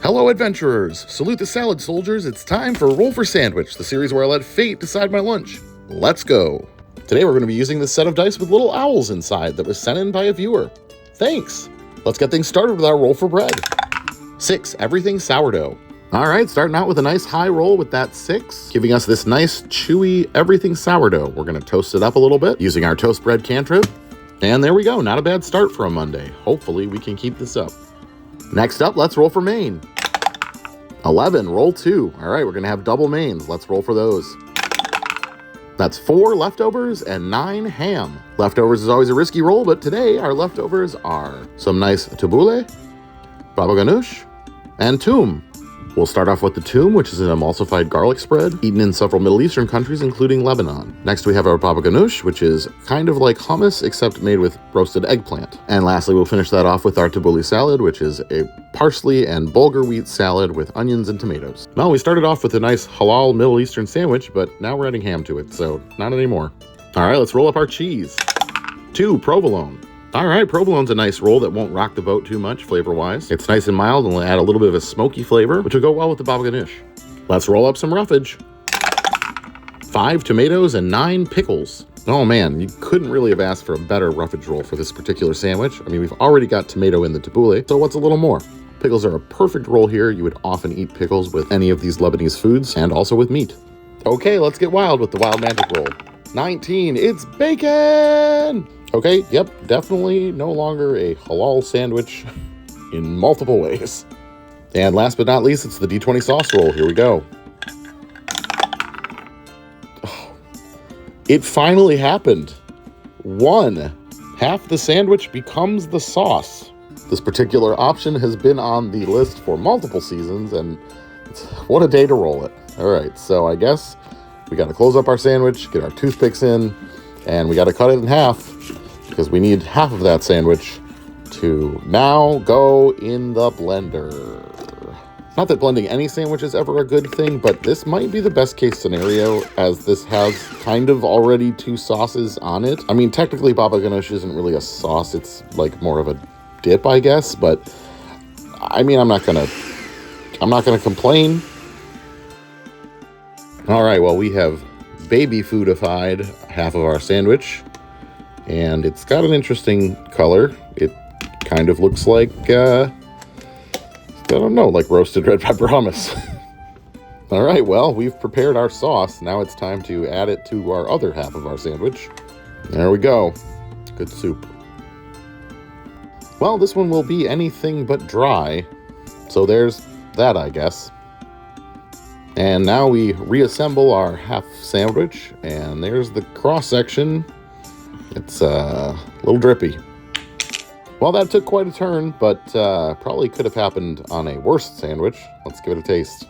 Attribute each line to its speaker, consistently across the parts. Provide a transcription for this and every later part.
Speaker 1: Hello adventurers! Salute the salad soldiers, it's time for Roll for Sandwich, the series where I let fate decide my lunch. Let's go! Today we're going to be using this set of dice with little owls inside that was sent in by a viewer. Thanks! Let's get things started with our roll for bread. 6, everything sourdough. Alright, starting out with a nice high roll with that 6, giving us this nice chewy everything sourdough. We're going to toast it up a little bit using our toast bread cantrip. And there we go, not a bad start for a Monday. Hopefully we can keep this up. Next up, let's roll for main. 11, roll 2. All right, we're gonna have double mains. Let's roll for those. That's 4 leftovers and 9 ham. Leftovers is always a risky roll, but today our leftovers are some nice tabbouleh, baba ganoush, and toum. We'll start off with the toum, which is an emulsified garlic spread, eaten in several Middle Eastern countries, including Lebanon. Next, we have our baba ganoush, which is kind of like hummus, except made with roasted eggplant. And lastly, we'll finish that off with our tabbouleh salad, which is a parsley and bulgur wheat salad with onions and tomatoes. Well, we started off with a nice halal Middle Eastern sandwich, but now we're adding ham to it, so not anymore. All right, let's roll up our cheese. 2, provolone. All right, provolone's a nice roll that won't rock the boat too much flavor-wise. It's nice and mild and will add a little bit of a smoky flavor, which will go well with the baba ganoush. Let's roll up some roughage. 5 tomatoes and 9 pickles. Oh man, you couldn't really have asked for a better roughage roll for this particular sandwich. I mean, we've already got tomato in the tabbouleh, so what's a little more? Pickles are a perfect roll here. You would often eat pickles with any of these Lebanese foods and also with meat. Okay, let's get wild with the wild magic roll. 19, it's bacon! Okay, yep, definitely no longer a halal sandwich in multiple ways. And last but not least, it's the D20 sauce roll. Here we go. Oh, it finally happened. 1. Half the sandwich becomes the sauce. This particular option has been on the list for multiple seasons, and what a day to roll it. All right, so I guess we got to close up our sandwich, get our toothpicks in, and we got to cut it in half because we need half of that sandwich to now go in the blender. Not that blending any sandwich is ever a good thing, but this might be the best case scenario as this has kind of already 2 sauces on it. I mean, technically baba ganoush isn't really a sauce. It's like more of a dip, I guess, but I mean, I'm not gonna complain. All right, well, we have baby foodified half of our sandwich, and it's got an interesting color. It kind of looks like, I don't know, like roasted red pepper hummus. All right, well, we've prepared our sauce. Now it's time to add it to our other half of our sandwich. There we go. Good soup. Well, this one will be anything but dry, so there's that, I guess. And now we reassemble our half sandwich, and there's the cross section. It's a little drippy. Well, that took quite a turn, but probably could have happened on a worse sandwich. Let's give it a taste.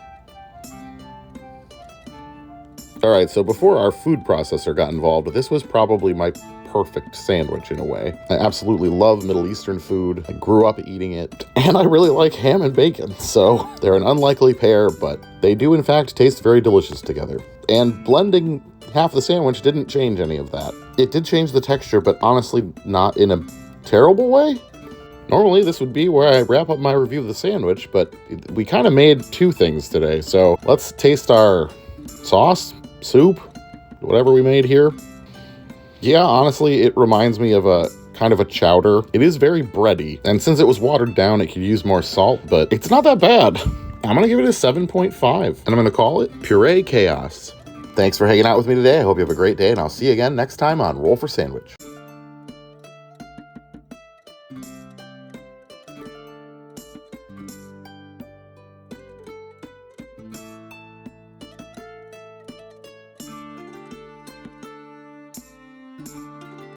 Speaker 1: All right, so before our food processor got involved, this was probably my perfect sandwich in a way. I absolutely love Middle Eastern food. I grew up eating it, and I really like ham and bacon, so they're an unlikely pair, but they do in fact taste very delicious together. And blending half the sandwich didn't change any of that. It did change the texture, but honestly not in a terrible way. Normally this would be where I wrap up my review of the sandwich, but we kind of made 2 things today, so let's taste our sauce, soup, whatever we made here. Yeah, honestly, it reminds me of a kind of a chowder. It is very bready, and since it was watered down, it could use more salt, but it's not that bad. I'm gonna give it a 7.5, and I'm gonna call it Puree Chaos. Thanks for hanging out with me today. I hope you have a great day, and I'll see you again next time on Roll for Sandwich.